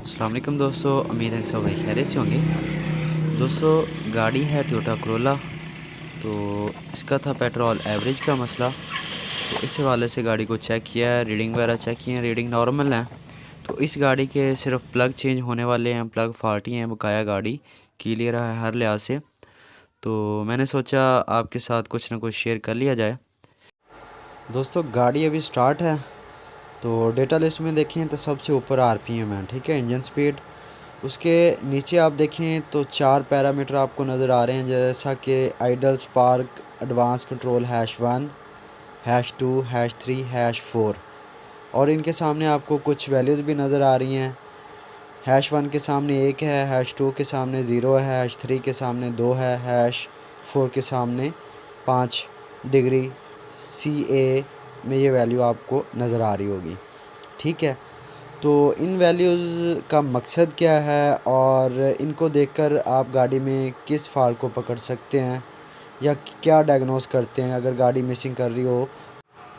अस्सलाम वालेकुम दोस्तों, उम्मीद है कि सब भाई खैरियत से होंगे। दोस्तों गाड़ी है टोयोटा करोला। तो इसका था पेट्रोल एवरेज का मसला। तो इस हवाले से गाड़ी को चेक किया है, रीडिंग वगैरह चेक किए हैं, रीडिंग नॉर्मल है। तो इस गाड़ी के सिर्फ प्लग चेंज होने वाले हैं, प्लग फॉल्टी हैं, बकाया गाड़ी क्लियर है हर लिहाज से। तो मैंने सोचा आपके साथ कुछ ना कुछ शेयर कर लिया जाए। दोस्तों गाड़ी अभी स्टार्ट है। तो डेटा लिस्ट में देखें तो सबसे ऊपर आरपीएम है, ठीक है, इंजन स्पीड। उसके नीचे आप देखें तो 4 पैरामीटर आपको नज़र आ रहे हैं, जैसा कि आइडल स्पार्क, एडवांस कंट्रोल #1, #2, #3, #4। और इनके सामने आपको कुछ वैल्यूज़ भी नज़र आ रही हैं। #1 के सामने 1 है, #2 के सामने 0 है, #3 के सामने 2 है, #4 के सामने 5 डिग्री CA में ये वैल्यू आपको नज़र आ रही होगी, ठीक है। तो इन वैल्यूज़ का मकसद क्या है और इनको देखकर आप गाड़ी में किस फॉल्ट को पकड़ सकते हैं या क्या डायग्नोस करते हैं अगर गाड़ी मिसिंग कर रही हो।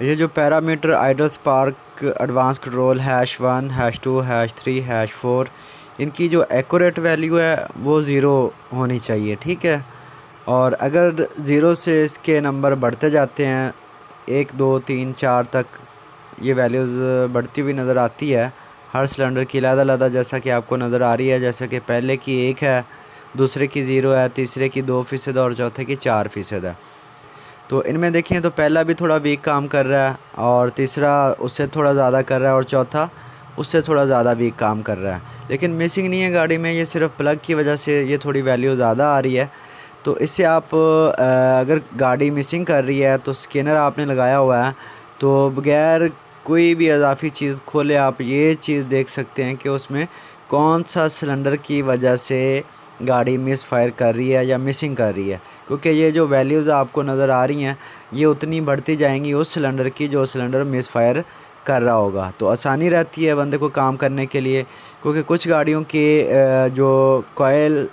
ये जो parameter idle spark, advance control, #1, #2, #3, #4, इनकी जो एक्यूरेट वैल्यू है वो ज़ीरो होनी चाहिए, ठीक है। और अगर ज़ीरो से इसके नंबर बढ़ते जाते हैं 1, 2, 3, 4 तक, ये वैल्यूज़ बढ़ती हुई नज़र आती है हर सिलेंडर की अलग-अलग, जैसा कि आपको नज़र आ रही है। जैसे कि पहले की 1 है, दूसरे की 0 है, तीसरे की 2% और चौथे की 4% है। तो इनमें देखें तो पहला भी थोड़ा वीक काम कर रहा है और तीसरा उससे थोड़ा ज़्यादा कर रहा है और चौथा उससे थोड़ा ज़्यादा वीक काम कर रहा है। लेकिन मिसिंग नहीं है गाड़ी में, ये सिर्फ प्लग की वजह से ये थोड़ी वैल्यू ज़्यादा आ रही है। तो इससे आप अगर गाड़ी मिसिंग कर रही है तो स्कैनर आपने लगाया हुआ है, तो बगैर कोई भी इजाफी चीज़ खोले आप ये चीज़ देख सकते हैं कि उसमें कौन सा सिलेंडर की वजह से गाड़ी मिस फायर कर रही है या मिसिंग कर रही है। क्योंकि ये जो वैल्यूज़ आपको नज़र आ रही हैं ये उतनी बढ़ती जाएंगी उस सिलेंडर की जो सिलेंडर मिस फायर कर रहा होगा। तो आसानी रहती है बंदे को काम करने के लिए, क्योंकि कुछ गाड़ियों के जो कॉयल,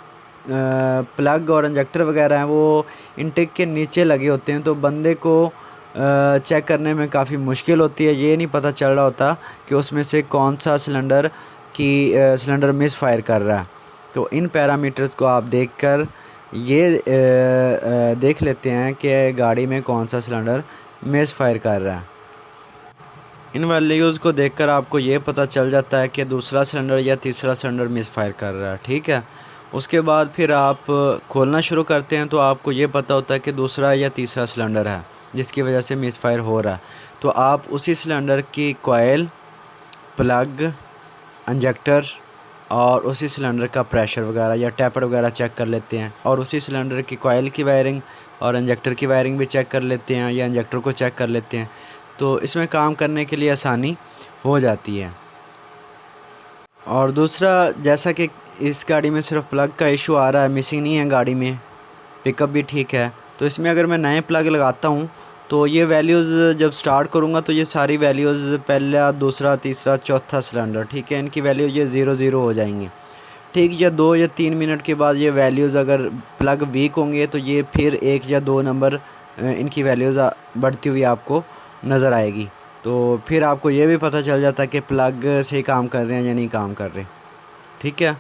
प्लग और इंजेक्टर वगैरह हैं वो इनटेक के नीचे लगे होते हैं, तो बंदे को चेक करने में काफ़ी मुश्किल होती है। ये नहीं पता चल रहा होता कि उसमें से कौन सा सिलेंडर मिस फायर कर रहा है। तो इन पैरामीटर्स को आप देखकर ये देख लेते हैं कि गाड़ी में कौन सा सिलेंडर मिस फायर कर रहा है। इन वैल्यूज़ को देखकर आपको ये पता चल जाता है कि दूसरा सिलेंडर या तीसरा सिलेंडर मिस फायर कर रहा है, ठीक है। उसके बाद फिर आप खोलना शुरू करते हैं तो आपको ये पता होता है कि दूसरा या तीसरा सिलेंडर है जिसकी वजह से मिस फायर हो रहा है। तो आप उसी सिलेंडर की कॉइल, प्लग, इंजेक्टर और उसी सिलेंडर का प्रेशर वगैरह या टेपर वगैरह चेक कर लेते हैं, और उसी सिलेंडर की कॉइल की वायरिंग और इंजेक्टर की वायरिंग भी चेक कर लेते हैं या इंजेक्टर को चेक कर लेते हैं। तो इसमें काम करने के लिए आसानी हो जाती है। और दूसरा, जैसा कि इस गाड़ी में सिर्फ प्लग का इशू आ रहा है, मिसिंग नहीं है गाड़ी में, पिकअप भी ठीक है। तो इसमें अगर मैं नए प्लग लगाता हूँ तो ये वैल्यूज़ जब स्टार्ट करूँगा तो ये सारी वैल्यूज़ पहला, दूसरा, तीसरा, चौथा सिलेंडर, ठीक है, इनकी वैल्यू ये 0 हो जाएंगी, ठीक। या 2 या 3 मिनट के बाद ये वैल्यूज़ अगर प्लग वीक होंगे तो ये फिर 1 या 2 नंबर इनकी वैल्यूज़ बढ़ती हुई आपको नज़र आएगी। तो फिर आपको ये भी पता चल जाता है कि प्लग सही काम कर रहे हैं या नहीं काम कर रहे, ठीक है।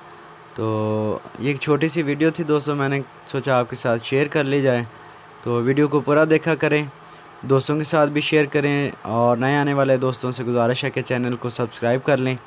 तो ये एक छोटी सी वीडियो थी दोस्तों, मैंने सोचा आपके साथ शेयर कर ली जाए। तो वीडियो को पूरा देखा करें, दोस्तों के साथ भी शेयर करें, और नए आने वाले दोस्तों से गुजारिश है कि चैनल को सब्सक्राइब कर लें।